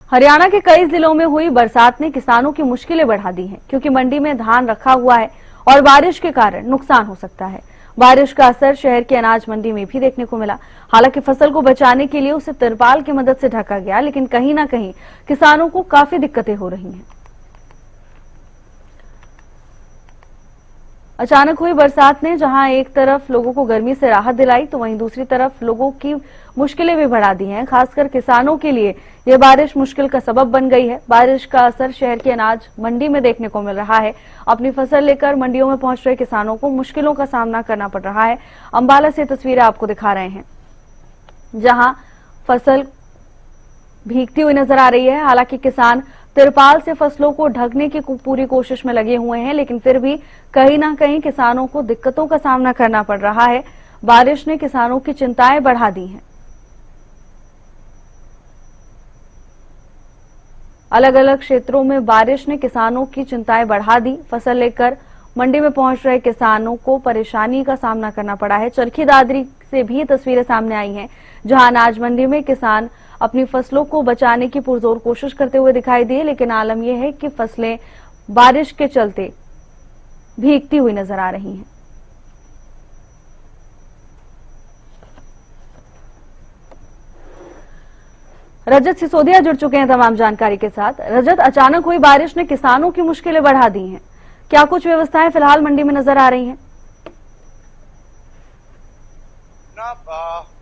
हरियाणा के कई जिलों में हुई बरसात ने किसानों की मुश्किलें बढ़ा दी हैं, क्योंकि मंडी में धान रखा हुआ है और बारिश के कारण नुकसान हो सकता है। बारिश का असर शहर की अनाज मंडी में भी देखने को मिला। हालांकि फसल को बचाने के लिए उसे तिरपाल की मदद से ढका गया, लेकिन कहीं ना कहीं किसानों को काफी दिक्कतें हो रही हैं। अचानक हुई बरसात ने जहां एक तरफ लोगों को गर्मी से राहत दिलाई, तो वहीं दूसरी तरफ लोगों की मुश्किलें भी बढ़ा दी हैं। खासकर किसानों के लिए यह बारिश मुश्किल का सबब बन गई है। बारिश का असर शहर की अनाज मंडी में देखने को मिल रहा है। अपनी फसल लेकर मंडियों में पहुंच रहे किसानों को मुश्किलों का सामना करना पड़ रहा है। अंबाला से तस्वीरें आपको दिखा रहे हैं, जहां फसल भीगती हुई नजर आ रही है। हालांकि किसान तिरपाल से फसलों को ढकने की पूरी कोशिश में लगे हुए हैं, लेकिन फिर भी कहीं ना कहीं किसानों को दिक्कतों का सामना करना पड़ रहा है। बारिश ने किसानों की चिंताएं बढ़ा दी हैं। अलग अलग क्षेत्रों में बारिश ने किसानों की चिंताएं बढ़ा दी। फसल लेकर मंडी में पहुंच रहे किसानों को परेशानी का सामना करना पड़ा है। चरखी दादरी से भी तस्वीरें सामने आई हैं, जहां अनाज मंडी में किसान अपनी फसलों को बचाने की पुरजोर कोशिश करते हुए दिखाई दिए, लेकिन आलम यह है कि फसलें बारिश के चलते भीगती हुई नजर आ रही हैं। रजत सिसोदिया जुड़ चुके हैं तमाम जानकारी के साथ। रजत, अचानक हुई बारिश ने किसानों की मुश्किलें बढ़ा दी हैं। क्या कुछ व्यवस्थाएं फिलहाल मंडी में नजर आ रही हैं?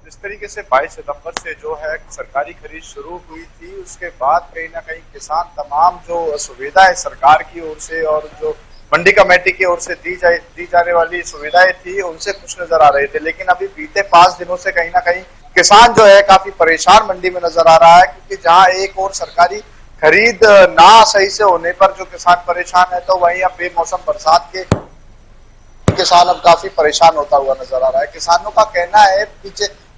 जिस तरीके से 22 सितंबर से जो है सरकारी खरीद शुरू हुई थी, उसके बाद कहीं ना कहीं किसान तमाम जो सुविधाएं सरकार की ओर से और जो मंडी कमेटी की ओर से दी जाने वाली सुविधाएं थी, उनसे खुश नजर आ रहे थे। लेकिन अभी बीते 5 दिनों से कहीं ना कहीं किसान जो है काफी परेशान मंडी में नजर आ रहा है, क्योंकि जहां एक और सरकारी खरीद ना सही से होने पर जो किसान परेशान है, तो वहीं अब बेमौसम बरसात के किसान अब काफी परेशान होता हुआ नजर आ रहा है। किसानों का कहना है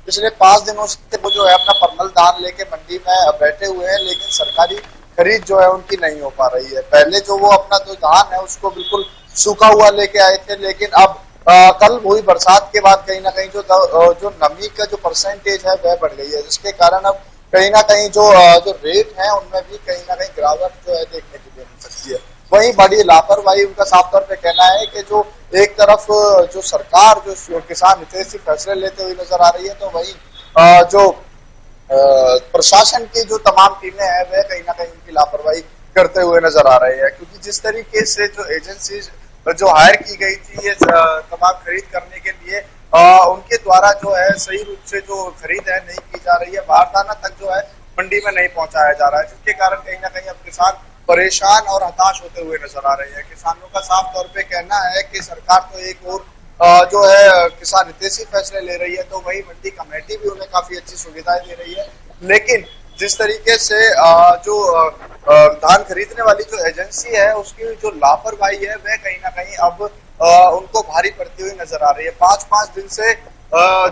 पिछले 5 दिनों से वो जो है अपना परमल धान लेके मंडी में बैठे हुए हैं, लेकिन सरकारी खरीद जो है उनकी नहीं हो पा रही है। पहले जो वो अपना जो धान है उसको बिल्कुल सूखा हुआ लेके आए थे, लेकिन अब कल हुई बरसात के बाद कहीं ना कहीं जो नमी का जो परसेंटेज है वह बढ़ गई है, जिसके कारण अब कहीं ना कहीं जो रेट है उनमें भी कहीं ना कहीं गिरावट जो है देखने को मिल सकती है। वहीं बड़ी लापरवाही उनका साफ तौर पे कहना है कि जो एक तरफ जो सरकार जो किसान हितैषी फैसले लेते हुए नजर आ रही है, तो वहीं जो प्रशासन की जो तमाम टीमें हैं वह कहीं ना कहीं उनकी लापरवाही करते हुए नजर आ रहे हैं। क्योंकि जिस तरीके से जो एजेंसी जो हायर की गई थी ये तमाम खरीद करने के लिए, उनके द्वारा जो है सही रूप से जो खरीद है नहीं की जा रही है, बारदाना तक जो है मंडी में नहीं पहुंचाया जा रहा है, जिसके कारण कहीं ना कहीं अब किसान परेशान और हताश होते हुए नजर आ रहे हैं। किसानों का साफ तौर पे कहना है कि सरकार तो एक और जो है किसान हितैषी फैसले ले रही है, तो वही मंडी कमेटी भी उन्हें काफी अच्छी सुविधाएं दे रही है, लेकिन जिस तरीके से जो धान खरीदने वाली जो एजेंसी है उसकी जो लापरवाही है वह कहीं ना कहीं अब उनको भारी पड़ती हुई नजर आ रही है। 5-5 दिन से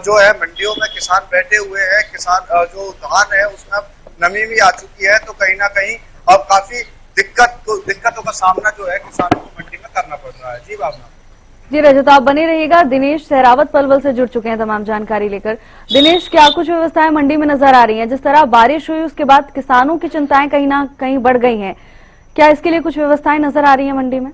जो है मंडियों में किसान बैठे हुए हैं। किसान जो धान है उसमें नमी भी आ चुकी है, तो कहीं ना कहीं अब काफी दिक्कतों का सामना जो है किसानों को मंडी में करना पड़ रहा है। जी भावना। जी रजत, आप बने रहिएगा। दिनेश सहरावत पलवल से जुड़ चुके हैं तमाम जानकारी लेकर। दिनेश, क्या कुछ व्यवस्थाएं मंडी में नजर आ रही हैं? जिस तरह बारिश हुई उसके बाद किसानों की चिंताएं कहीं ना कहीं बढ़ गई हैं, क्या इसके लिए कुछ व्यवस्थाएं नजर आ रही हैं मंडी में?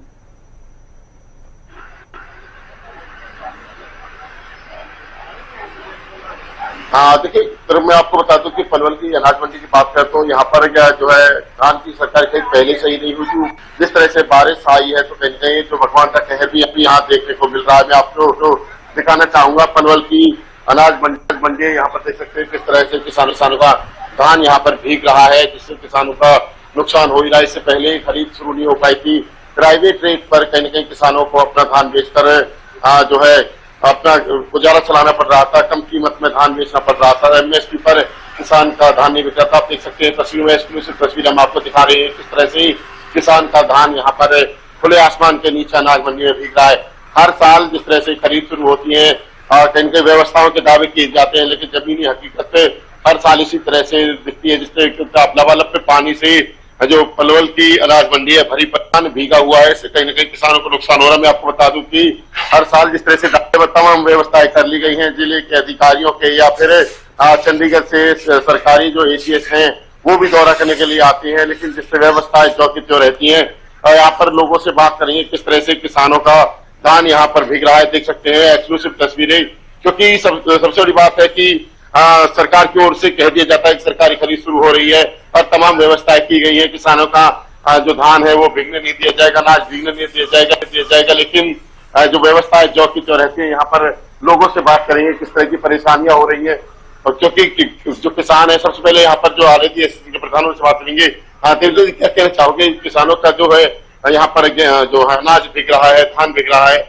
हाँ देखिए, फिर मैं आपको बता दूं कि पलवल की अनाज मंडी की बात करें तो यहाँ पर क्या जो है धान की सरकारी खरीद पहले से ही नहीं हुई थी। जिस तरह से बारिश आई है तो कहीं कहीं जो भगवान का कहर भी अभी यहाँ देखने को मिल रहा है। मैं आपको दिखाना चाहूंगा पलवल की अनाज मंडी। यहाँ पर देख सकते हैं किस तरह से किसानों का धान यहाँ पर भीग रहा है, जिससे किसानों का नुकसान हो ही रहा है। इससे पहले खरीद शुरू नहीं हो पाई थी। प्राइवेट रेट पर कहीं न कहीं किसानों को अपना धान बेचकर जो है अपना गुजारा चलाना पड़ रहा था, कम कीमत में धान बेचना पड़ रहा था। एमएसपी पर किसान का धान नहीं बिक रहा था। आप देख सकते हैं तस्वीर में, एक्सक्लूसिव तस्वीर हम आपको दिखा रहे हैं किस तरह से किसान का धान यहाँ पर खुले आसमान के नीचे अनाज मंडी में भीग रहा है। हर साल जिस तरह से खरीद शुरू होती है कहीं व्यवस्थाओं के दावे किए जाते हैं, लेकिन जमीनी हकीकत हर साल इसी तरह से दिखती है। जिस तरह लबालब पे पानी से जो पलवल की अनाज मंडी है भरी पत्ता भीगा हुआ है, इससे कहीं न कहीं किसानों को नुकसान हो रहा है। मैं आपको बता दूं कि हर साल जिस तरह से तमाम व्यवस्थाएं कर ली गई हैं जिले के अधिकारियों के या फिर चंडीगढ़ से सरकारी जो एसीएस हैं वो भी दौरा करने के लिए आती हैं, लेकिन जिससे व्यवस्थाएं जो की त्यों रहती हैं। यहाँ पर लोगों से बात करेंगे किस तरह से किसानों का धान यहाँ पर भीग रहा है। देख सकते हैं एक्सक्लूसिव तस्वीरें, क्योंकि सबसे बड़ी बात है कि सरकार की ओर से कह दिया जाता है कि सरकारी खरीद शुरू हो रही है और तमाम व्यवस्थाएं की गई है। किसानों का जो धान है वो भीगने नहीं दिया जाएगा, अनाज भीगने नहीं दिया जाएगा, लेकिन जो व्यवस्था है जो की त्यों रहती है। यहाँ पर लोगों से बात करेंगे किस तरह की परेशानियां हो रही है, और क्योंकि जो किसान है, सबसे पहले यहाँ पर जो आ रही थी के प्रधानों से बात करेंगे। तेजो जी, क्या कहना चाहोगे किसानों का जो है यहाँ पर जो है अनाज बिक रहा है, धान बिक रहा है,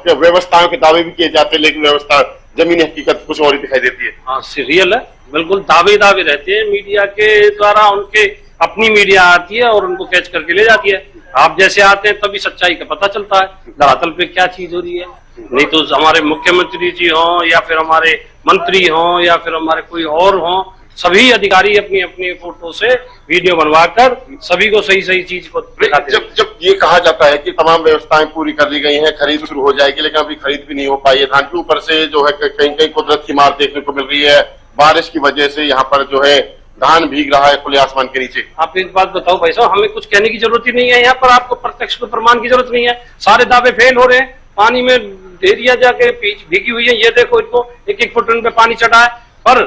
व्यवस्थाओं के दावे भी किए जाते हैं, लेकिन व्यवस्था जमीनी हकीकत कुछ और ही दिखाई देती है। हाँ, रियल है, बिल्कुल दावे रहते हैं मीडिया के द्वारा। उनके अपनी मीडिया आती है और उनको कैच करके ले जाती है। आप जैसे आते हैं तभी सच्चाई का पता चलता है धरातल पे क्या चीज हो रही है। नहीं तो हमारे मुख्यमंत्री जी हों या फिर हमारे मंत्री हों या फिर हमारे कोई और हों, सभी अधिकारी अपनी अपनी फोटो से वीडियो बनवाकर सभी को सही सही चीज को दिखाते हैं। जब ये कहा जाता है कि तमाम व्यवस्थाएं पूरी कर ली गई हैं, खरीद शुरू हो जाएगी, लेकिन अभी खरीद भी नहीं हो पाई है धान के ऊपर से जो है कहीं कहीं कुदरत की मार देखने को मिल रही है। बारिश की वजह से यहाँ पर जो है धान भीग रहा है खुले आसमान के नीचे। आप एक बात बताओ भाई साहब, हमें कुछ कहने की जरूरत ही नहीं है। यहाँ पर आपको प्रत्यक्ष को प्रमाण की जरूरत नहीं है। सारे दावे फेल हो रहे हैं। पानी में ढेरिया जाके भीगी हुई है, ये देखो, इनको 1-1 फुट उन पे पानी चढ़ा है। पर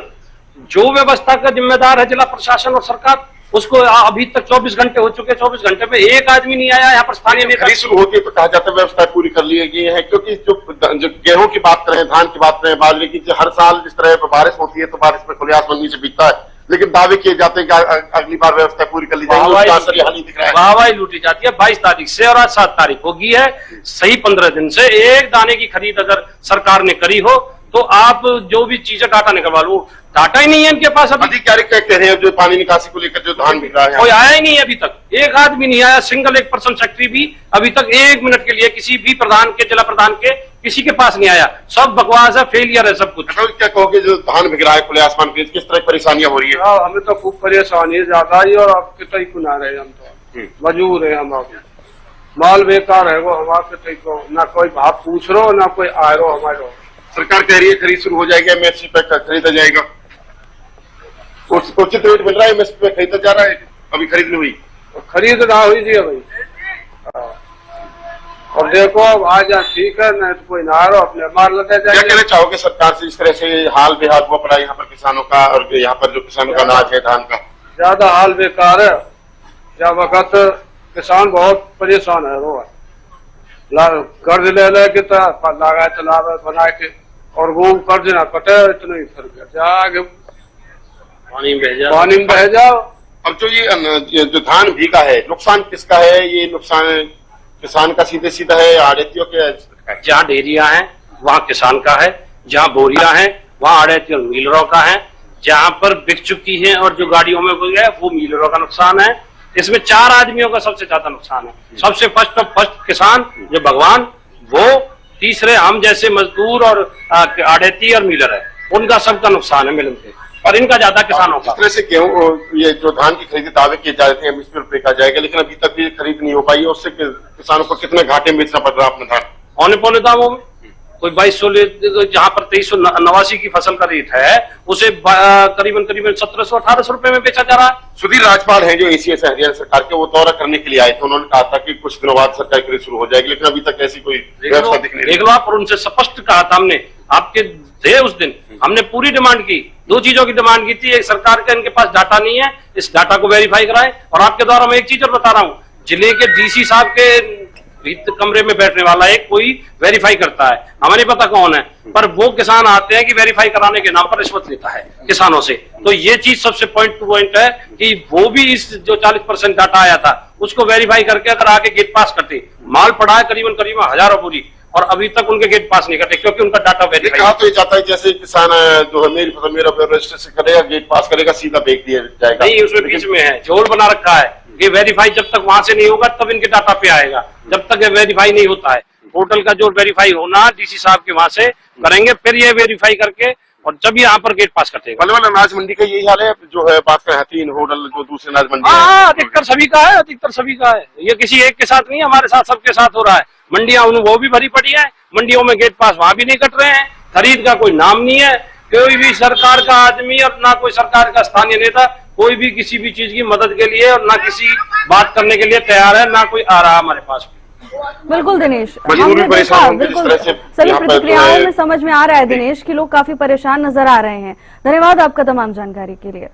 जो व्यवस्था का जिम्मेदार है जिला प्रशासन और सरकार, उसको अभी तक 24 घंटे हो चुके। 24 घंटे में एक आदमी नहीं आया। यहाँ पर स्थानीय नेता खरीद शुरू होती है तो कहा जाता है व्यवस्था पूरी कर ली गई है, क्योंकि जो गेहूं की बात करें, धान की बात करें, बाजरे की, हर साल जिस तरह बारिश होती है तो बारिश में खुले आसमान नीचे बिकता है, लेकिन दावे किए जाते हैं कि अगली बार व्यवस्था पूरी कर ली जाएगी। वाहवाही लूटी जाती है। 22 तारीख से और आज 7 तारीख होगी है, सही 15 दिन से एक दाने की खरीद अगर सरकार ने करी हो तो आप जो भी चीजें डाटा निकलवा लो, डाटा ही नहीं है इनके पास। अभी अधिकारी क्या कह रहे हैं जो पानी निकासी को लेकर जो धान बिक रहा है? कोई आया ही नहीं अभी तक, एक आदमी नहीं आया। सिंगल 1% सेक्रेटरी भी अभी तक 1 मिनट के लिए किसी भी प्रधान के, जिला प्रधान के, किसी के पास नहीं आया। सब बकवास है, फेलियर है सब कुछ। क्या कहोगे जो धान बिक रहा है खुले आसमान के, किस तरह परेशानियां हो रही है? हमें तो खूब परेशानी है ज्यादा ही, और आप कितना ही कुना रहे, हम तो मजबूर है। हम माल बेकार है वो हमारे को, ना कोई भाव पूछ रो ना कोई आ रो हमारे। सरकार कह रही है खरीद शुरू हो जाएगी, एमएसपी पे खरीदा जाएगा, उचित रेट मिल रहा है, एमएसपी पे खरीदा जा रहा है, अभी खरीद नहीं हुई। खरीद ना हुई जी भाई। और देखो अब आ जा, ठीक है, नहीं तो कोई ना आ रहा अपने मार लगे जाए। क्या कहना चाहोगे सरकार से, इस तरह से हाल बेहाल हुआ पड़ा यहाँ पर किसानों का, और यहाँ पर जो किसानों का अनाज है धान का? ज्यादा हाल बेकार है। क्या वक्त किसान बहुत परेशान है, रो कर्ज ले के लगाए तालाब बना के, और वो कर्ज ना कटे, इतना ही फर्क है। आगे पानी में बह जाओ। अब जो ये जो धान भीगा है, नुकसान किसका है? ये नुकसान किसान का सीधे सीधा है, आड़तियों के? जहाँ डेरिया है वहाँ किसान का है, जहाँ बोरिया है वहाँ आड़ती और मिलरों का है, जहाँ पर बिक चुकी है और जो गाड़ियों में गई है वो मिलरों का नुकसान है। इसमें 4 आदमियों का सबसे ज्यादा नुकसान है। सबसे फर्स्ट किसान जो भगवान, वो तीसरे हम जैसे मजदूर और आड़ती और मिलर है, उनका सबका नुकसान है मिलकर, और इनका ज्यादा किसानों का। इस तरह से गेहूं, ये जो धान की खरीदी दावे किए जा रहे थे एमएसपी पर बेचा जाएगा, लेकिन अभी तक भी खरीद नहीं हो पाई है। उससे किसानों को कितने घाटे में बेचना पड़ रहा है अपना धान? औने दामों में कोई 2200, जहाँ पर 2389 की फसल का रेट है, उसे करीबन 1700-1800 रुपए में बेचा जा रहा है। सुधीर राजपाल हैं जो एसीएस हरियाणा सरकार के, वो दौरा करने के लिए आए थे। उन्होंने कहा था कि कुछ दिनों बाद सरकारी खरीद शुरू हो जाएगी, लेकिन अभी तक ऐसी कोई व्यवस्था दिख नहीं रही। देख लो आप, और उनसे स्पष्ट कहा था हमने, आपके थे उस दिन, हमने पूरी डिमांड की, 2 चीजों की डिमांड की थी। एक, सरकार का इनके पास डाटा नहीं है, इस डाटा को वेरीफाई कराएं। और आपके द्वारा मैं एक चीज और बता रहा हूँ, जिले के डीसी साहब के कमरे में बैठने वाला एक कोई वेरीफाई करता है, हमें नहीं पता कौन है, पर वो किसान आते हैं कि वेरीफाई कराने के नाम पर रिश्वत लेता है किसानों से। तो ये चीज सबसे पॉइंट टू पॉइंट है कि वो भी इस जो 40% डाटा आया था उसको वेरीफाई करके अगर आगे गेट पास करते। माल पड़ा है करीबन हजारों बोरी, और अभी तक उनके गेट पास नहीं करते क्योंकि उनका डाटा वेरीफाई। कहा तो ये जाता है जैसे किसान जो है मेरी फसल मेरा रजिस्ट्रेशन करेगा, गेट पास करेगा, सीधा बेच दिया जाएगा। नहीं, उसमें बीच में है, जोड़ बना रखा है। ये वेरीफाई जब तक वहां से नहीं होगा तब इनके डाटा पे आएगा, जब तक ये वेरीफाई नहीं होता है। पोर्टल का जो वेरीफाई होना डीसी साहब के वहां से करेंगे, फिर ये वेरीफाई करके और जब यहाँ पर गेट पास करते हैं। पलवल अनाज मंडी का यही हाल है जो है, बात करें 3 होटल जो दूसरे अनाज मंडी है, अधिकतर सभी का है, अधिकतर सभी का है। ये किसी एक के साथ नहीं, हमारे साथ सबके साथ हो रहा है। मंडियां वो भी भरी पड़ी है, मंडियों में गेट पास वहां भी नहीं कट रहे हैं, खरीद का कोई नाम नहीं है, कोई भी सरकार का आदमी और ना कोई सरकार का स्थानीय नेता कोई भी किसी भी चीज की मदद के लिए और ना किसी बात करने के लिए तैयार है, ना कोई आ रहा हमारे पास। बिल्कुल दिनेश, मजदूर हमने भी परेशान देखा, होंगे जिस बिल्कुल तरह से सभी यहाँ पर प्रतिक्रियाओं जो है- में समझ में आ रहा है दिनेश कि लोग काफी परेशान नजर आ रहे हैं। धन्यवाद आपका तमाम जानकारी के लिए।